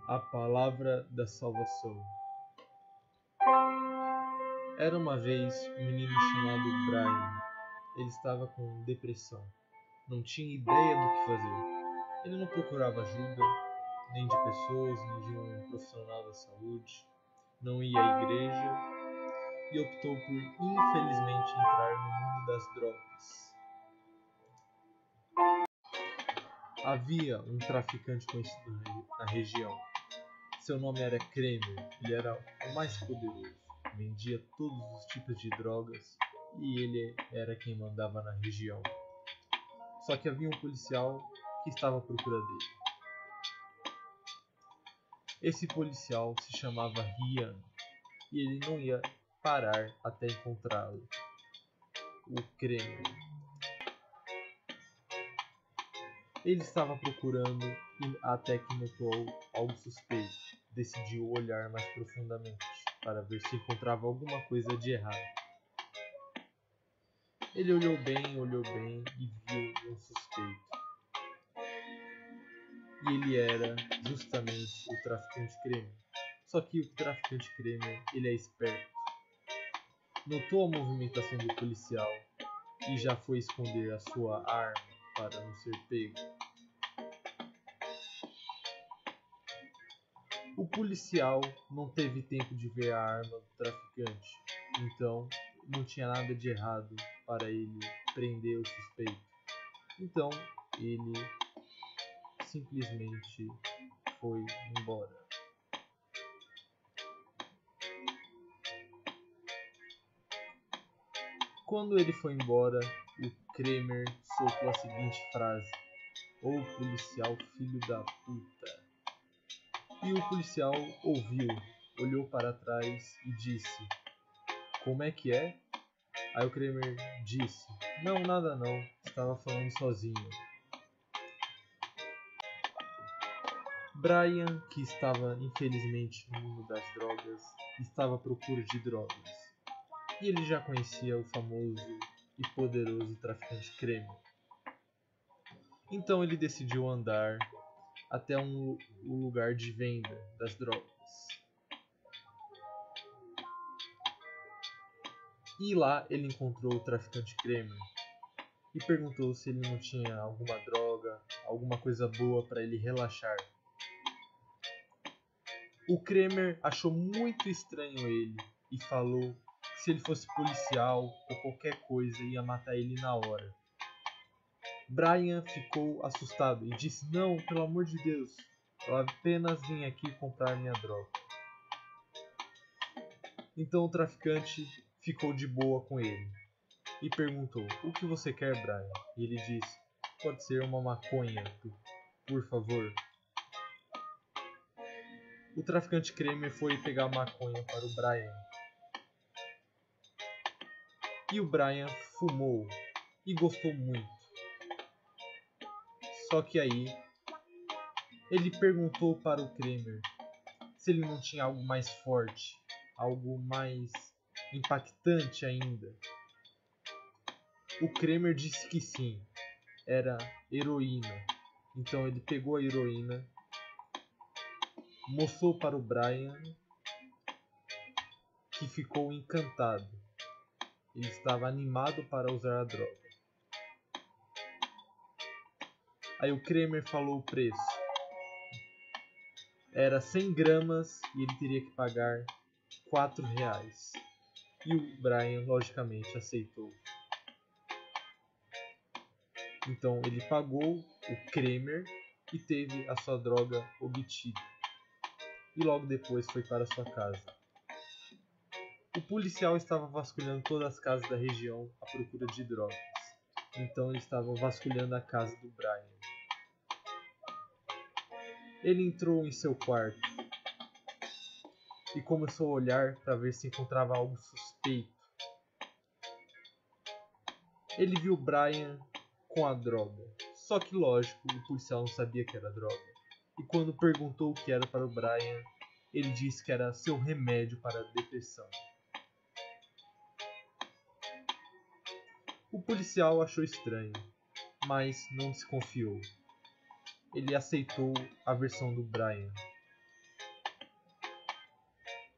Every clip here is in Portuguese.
A palavra da salvação. Era uma vez um menino chamado Brian. Ele estava com depressão. Não tinha ideia do que fazer. Ele não procurava ajuda, nem de pessoas, nem de um profissional da saúde. Não ia à igreja e optou por, infelizmente, entrar no mundo das drogas. Havia um traficante conhecido na região. Seu nome era Kramer. Ele era o mais poderoso. Vendia todos os tipos de drogas e ele era quem mandava na região. Só que havia um policial que estava à procura dele. Esse policial se chamava Ryan e ele não ia parar até encontrá-lo, o Kramer. Ele estava procurando e até que notou algo suspeito. Decidiu olhar mais profundamente para ver se encontrava alguma coisa de errado. Ele olhou bem e viu um suspeito. E ele era justamente o traficante Kramer. Só que o traficante Kramer, ele é esperto. Notou a movimentação do policial e já foi esconder a sua arma para não ser pego. O policial não teve tempo de ver a arma do traficante, então não tinha nada de errado para ele prender o suspeito. Então ele simplesmente foi embora. Quando ele foi embora, o Kramer soltou a seguinte frase: "Ô policial filho da puta". E o policial ouviu, olhou para trás e disse: "Como é que é?" Aí o Kramer disse: "Não, nada não, estava falando sozinho." Brian, que estava infelizmente no mundo das drogas, estava à procura de drogas. E ele já conhecia o famoso e poderoso traficante Kramer. Então ele decidiu andar até o lugar de venda das drogas. E lá ele encontrou o traficante Kramer e perguntou se ele não tinha alguma droga, alguma coisa boa para ele relaxar. O Kramer achou muito estranho ele e falou que se ele fosse policial ou qualquer coisa ia matar ele na hora. Brian ficou assustado e disse: "Não, pelo amor de Deus, eu apenas vim aqui comprar minha droga." Então o traficante ficou de boa com ele e perguntou: "O que você quer, Brian?" E ele disse: "Pode ser uma maconha, por favor." O traficante Kramer foi pegar a maconha para o Brian. E o Brian fumou e gostou muito. Só que aí ele perguntou para o Kramer se ele não tinha algo mais forte, algo mais impactante ainda. O Kramer disse que sim, era heroína. Então ele pegou a heroína, mostrou para o Brian, que ficou encantado. Ele estava animado para usar a droga. Aí o Kramer falou o preço. Era 100 gramas e ele teria que pagar R$4. E o Brian, logicamente, aceitou. Então ele pagou o Kramer e teve a sua droga obtida. E logo depois foi para sua casa. O policial estava vasculhando todas as casas da região à procura de drogas. Então ele estava vasculhando a casa do Brian. Ele entrou em seu quarto e começou a olhar para ver se encontrava algo suspeito. Ele viu Brian com a droga. Só que, lógico, o policial não sabia que era droga. E quando perguntou o que era para o Brian, ele disse que era seu remédio para a depressão. O policial achou estranho, mas não desconfiou. Ele aceitou a versão do Brian.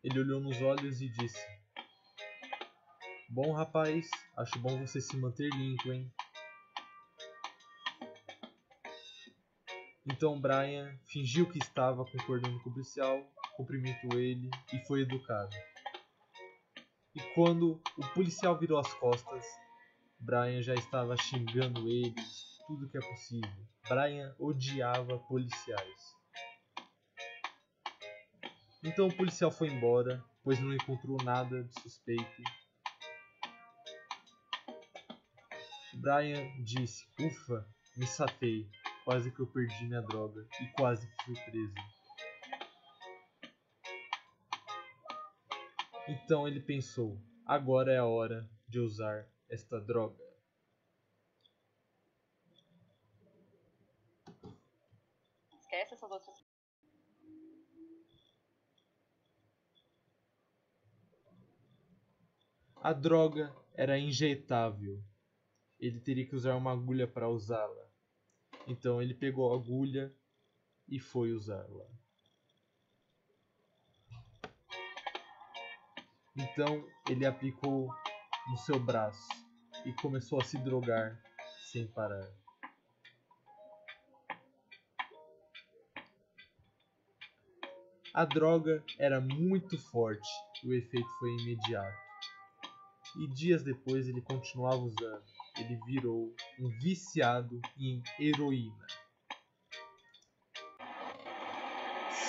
Ele olhou nos olhos e disse: Bom, rapaz, acho bom você se manter limpo, hein? Então Brian fingiu que estava concordando com o policial, cumprimentou ele e foi educado. E quando o policial virou as costas, Brian já estava xingando ele de tudo que é possível. Brian odiava policiais. Então o policial foi embora, pois não encontrou nada de suspeito. Brian disse: Ufa, me safei. Quase que eu perdi minha droga e quase que fui preso. Então ele pensou: agora é a hora de usar esta droga. Esquece essas outras. A droga era injetável. Ele teria que usar uma agulha para usá-la. Então ele pegou a agulha e foi usá-la. Então ele aplicou no seu braço e começou a se drogar sem parar. A droga era muito forte e o efeito foi imediato. E dias depois ele continuava usando. Ele virou um viciado em heroína.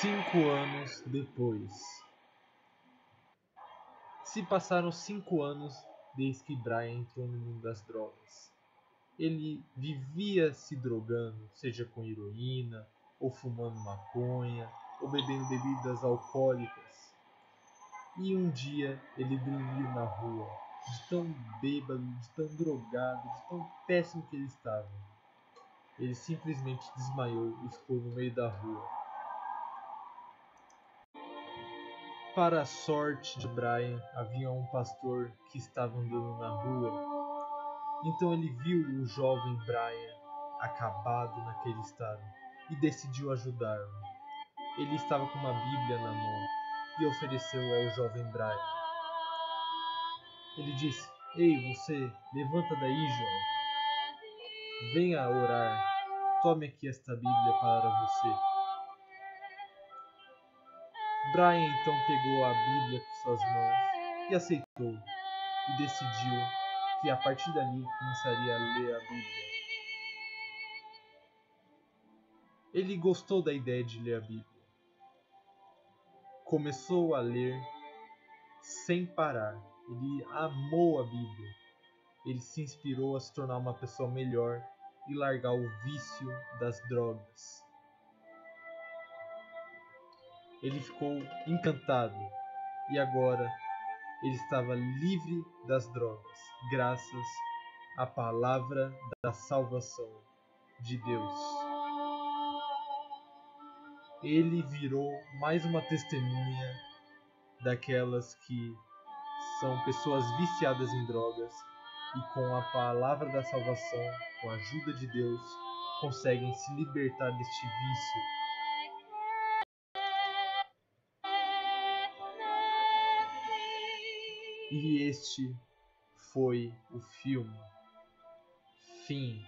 5 anos depois. Se passaram 5 anos desde que Brian entrou no mundo das drogas. Ele vivia se drogando, seja com heroína, ou fumando maconha, ou bebendo bebidas alcoólicas. E um dia ele dormiu na rua, de tão bêbado, de tão drogado, de tão péssimo que ele estava. Ele simplesmente desmaiou e ficou no meio da rua. Para a sorte de Brian, havia um pastor que estava andando na rua. Então ele viu o jovem Brian acabado naquele estado e decidiu ajudá-lo. Ele estava com uma Bíblia na mão e ofereceu ao jovem Brian. Ele disse: Ei, você, levanta daí, jovem. Venha orar. Tome aqui esta Bíblia para você. Brian então pegou a Bíblia com suas mãos e aceitou, e decidiu que a partir dali começaria a ler a Bíblia. Ele gostou da ideia de ler a Bíblia. Começou a ler sem parar. Ele amou a Bíblia. Ele se inspirou a se tornar uma pessoa melhor e largar o vício das drogas. Ele ficou encantado e agora ele estava livre das drogas, graças à palavra da salvação de Deus. Ele virou mais uma testemunha daquelas que são pessoas viciadas em drogas e com a palavra da salvação, com a ajuda de Deus, conseguem se libertar deste vício. E este foi o filme. Fim.